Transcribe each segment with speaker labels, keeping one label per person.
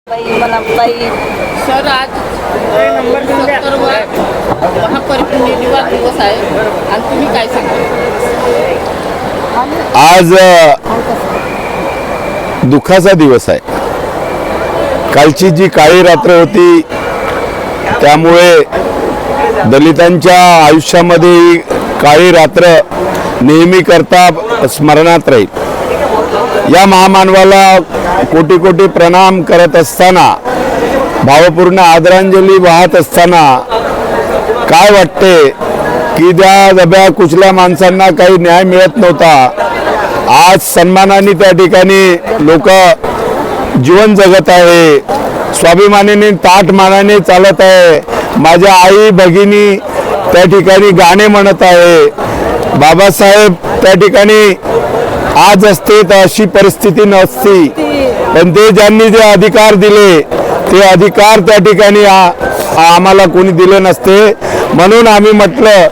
Speaker 1: Sir आज 70वा महापरिनिर्वाण दिवस आहे आणि तुम्ही काय सांगता?
Speaker 2: आज दुःखाचा दिवस आहे. कालची जी काळी रात्र होती त्यामुळे दलितांच्या आयुष्यामध्ये ही काळी रात्र नेहमी करता स्मरणात राहील. या महामानवाला कोटी कोटी प्रणाम करत असताना, भावपूर्ण आदरांजली वाहत असताना काय वाटते की त्या दब्या कुचल्या माणसांना काही न्याय मिळत नव्हता. आज सन्मानाने त्या ठिकाणी लोक जीवन जगत आहे, स्वाभिमानाने ताठमानाने चालत आहे. माझ्या आई भगिनी त्या ठिकाणी गाणे म्हणत आहे. बाबासाहेब त्या ठिकाणी आज असते तर अशी परिस्थिती नसती, पण ते ज्यांनी जे अधिकार दिले ते अधिकार त्या ठिकाणी आम्हाला कोणी दिले नसते. म्हणून आम्ही म्हटलं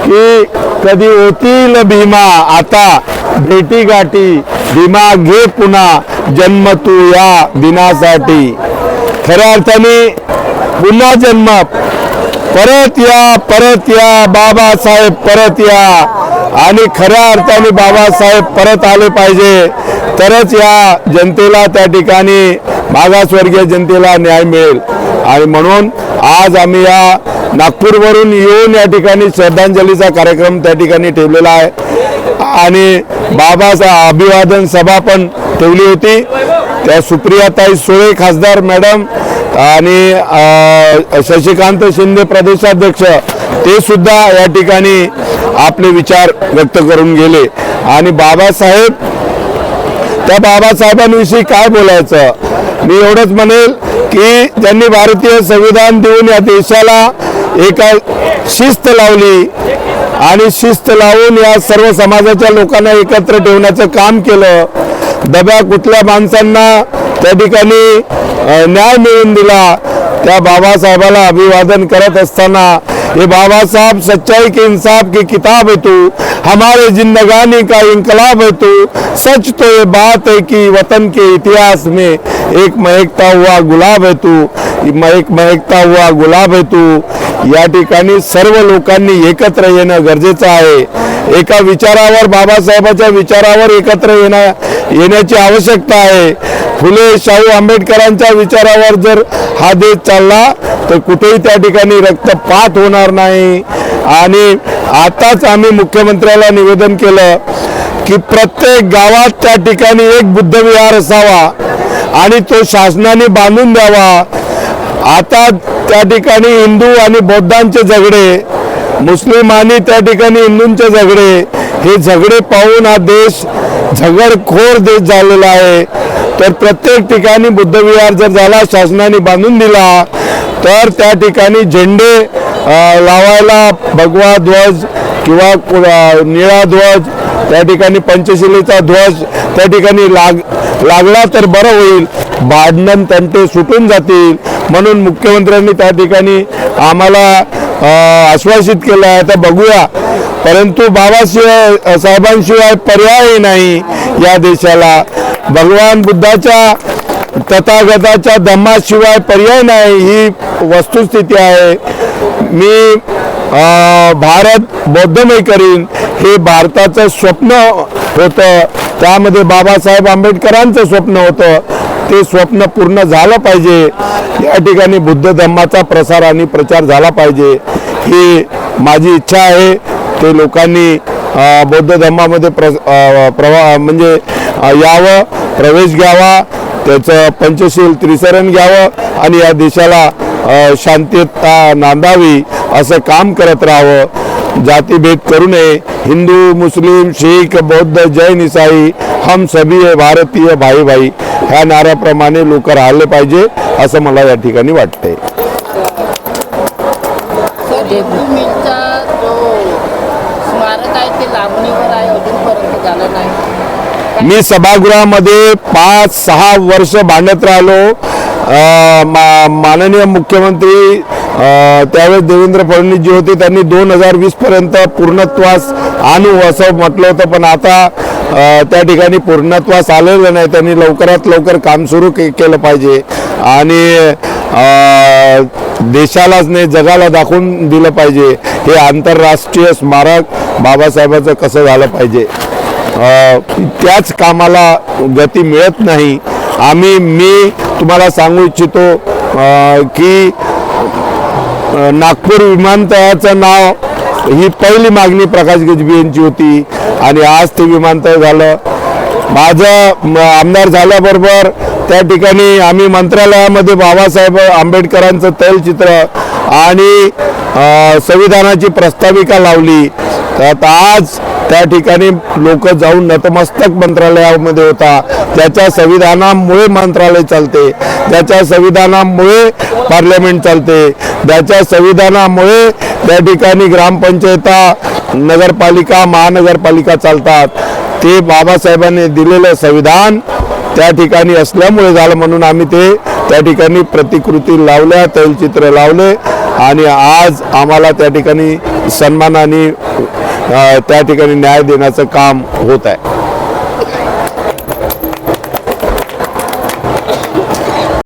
Speaker 2: की कधी होतील भीमा, आता भेटी गाठी, भीमा घे पुन्हा जन्म तू या दिनासाठी. खऱ्या अर्थाने पुन्हा जन्म, परत या बाबासाहेब परत या. आणि खऱ्या अर्थाने बाबासाहेब परत आले पाहिजे, तरच या जनतेला त्या ठिकाणी मागासवर्गीय जनतेला न्याय मिळेल. आणि म्हणून आज आम्ही या नागपूरवरून येऊन या ठिकाणी श्रद्धांजलीचा कार्यक्रम त्या ठिकाणी ठेवलेला आहे. आणि बाबाचा अभिवादन सभा पण ठेवली होती. त्या सुप्रियाताई सुळे खासदार मॅडम आणि शशिकांत शिंदे प्रदेशाध्यक्ष ते सुद्धा या ठिकाणी आपले विचार व्यक्त करून गेले. आणि त्या बाबासाहेबांविषयी काय बोलायचं, मी एवढंच म्हणेल की त्यांनी भारतीय संविधान देऊन या देशाला एका शिस्त लावली आणि शिस्त लावून या सर्व समाजाच्या लोकांना एकत्र ठेवण्याचं काम केलं. दब्या कुठल्या माणसांना त्या ठिकाणी न्याय मिळवून दिला. त्या बाबासाहेबाला अभिवादन करत असताना, ये बाबा साहब सच्चाई के इंसाफ की किताब है तू, हमारे जिंदगानी का इनकलाब है तू, सच तो ये बात है कि वतन के इतिहास में एक महकता हुआ गुलाब है तू, एक महकता हुआ गुलाब है तू. या ठिकाणी सर्व लोकांनी एकत्र येणं गरजेचं आहे. एका विचारावर, बाबासाहेबांच्या विचारावर एकत्र येण्याची आवश्यकता आहे. फुले शाहू आंबेडकरांच्या विचारावर जर हा देश चालला तर कुठेही त्या ठिकाणी रक्तपात होणार नाही. आणि आताच आम्ही मुख्यमंत्र्याला निवेदन केलं की प्रत्येक गावात त्या ठिकाणी एक बुद्ध विहार असावा आणि तो शासनाने बांधून द्यावा. आता त्या ठिकाणी हिंदू आणि बौद्धांचे झगडे, मुस्लिम आणि त्या ठिकाणी हिंदूंचे झगडे, हे झगडे पाहून हा देश झगडखोर देश झालेला आहे. तर प्रत्येक ठिकाणी बुद्ध विहार जर झाला, शासनाने बांधून दिला, तर त्या ठिकाणी झेंडे लावायला भगवा ध्वज किंवा निळा ध्वज, त्या ठिकाणी पंचशिलेचा ध्वज त्या ठिकाणी लागला तर बरं होईल. भांडण तंटे सुटून जातील. म्हणून मुख्यमंत्र्यांनी त्या ठिकाणी आम्हाला आश्वासित केलं आहे. तर बघूया, परंतु बाबाशिवाय साहेबांशिवाय पर्याय नाही या देशाला. भगवान बुद्धाच्या तथागताच्या धम्माशिवाय पर्याय नाही, ही वस्तुस्थिती आहे. मी भारत बौद्धमय करीन हे भारताचं स्वप्न होतं. त्यामध्ये बाबासाहेब आंबेडकरांचं स्वप्न होतं. ते स्वप्न पूर्ण झालं पाहिजे. या ठिकाणी बुद्ध धम्माचा प्रसार आणि प्रचार झाला पाहिजे, ही माझी इच्छा आहे. ते लोकांनी बौद्ध धम्मामध्ये म्हणजे यावं, प्रवेश घ्यावा, त्याचं पंचशील त्रिसरण घ्यावं आणि या देशाला शांतता नांदावी असं काम करत राहावं. जातीभेद करू नये. हिंदू, मुस्लिम, शीख, बौद्ध, जैन, ईसाई हम सभी है भारतीय भाई भाई ह्या नाऱ्याप्रमाणे लोक राहिले पाहिजे असं मला या ठिकाणी वाटतंय. मी सभागृहामध्ये 5-6 वर्ष भांडत राहिलो. माननीय मुख्यमंत्री त्यावेळेस देवेंद्र फडणवीस जी होते त्यांनी 2020 पर्यंत पूर्णत्वास आणू असं म्हटलं होतं, पण आता त्या ठिकाणी पूर्णत्वास आलेलं नाही. त्यांनी लवकरात लवकर काम सुरू केलं पाहिजे आणि देशालाच नाही जगाला दाखवून दिलं पाहिजे हे आंतरराष्ट्रीय स्मारक बाबासाहेबाचं कसं झालं पाहिजे. त्याच कामाला गती मिळत नाही. मी तुम्हाला सांगू इच्छितो की नागपूर विमानतळाचं नाव ही पहिली मागणी प्रकाश गजबी यांची होती आणि आज ते विमानतळ झालं. माझं आमदार झाल्याबरोबर त्या ठिकाणी आम्ही मंत्रालयामध्ये बाबासाहेब आंबेडकरांचं तैलचित्र आणि संविधानाची प्रस्ताविका लावली. तर आज त्या ठिकाणी लोक जाऊन नतमस्तक मंत्रालयामध्ये होता. त्याच्या संविधानामुळे मंत्रालय चालते, त्याच्या संविधानामुळे पार्लमेंट चालते, त्याच्या संविधानामुळे त्या ठिकाणी ग्रामपंचायता, नगरपालिका, महानगरपालिका चालतात. ते बाबासाहेबांनी दिलेलं संविधान त्या ठिकाणी असल्यामुळे झालं. म्हणून आम्ही ते त्या ठिकाणी प्रतिकृती लावल्या, तैलचित्र लावले आणि आज आम्हाला त्या ठिकाणी सन्मानाने त्या ठिकाणी न्याय देण्याचं काम होत आहे.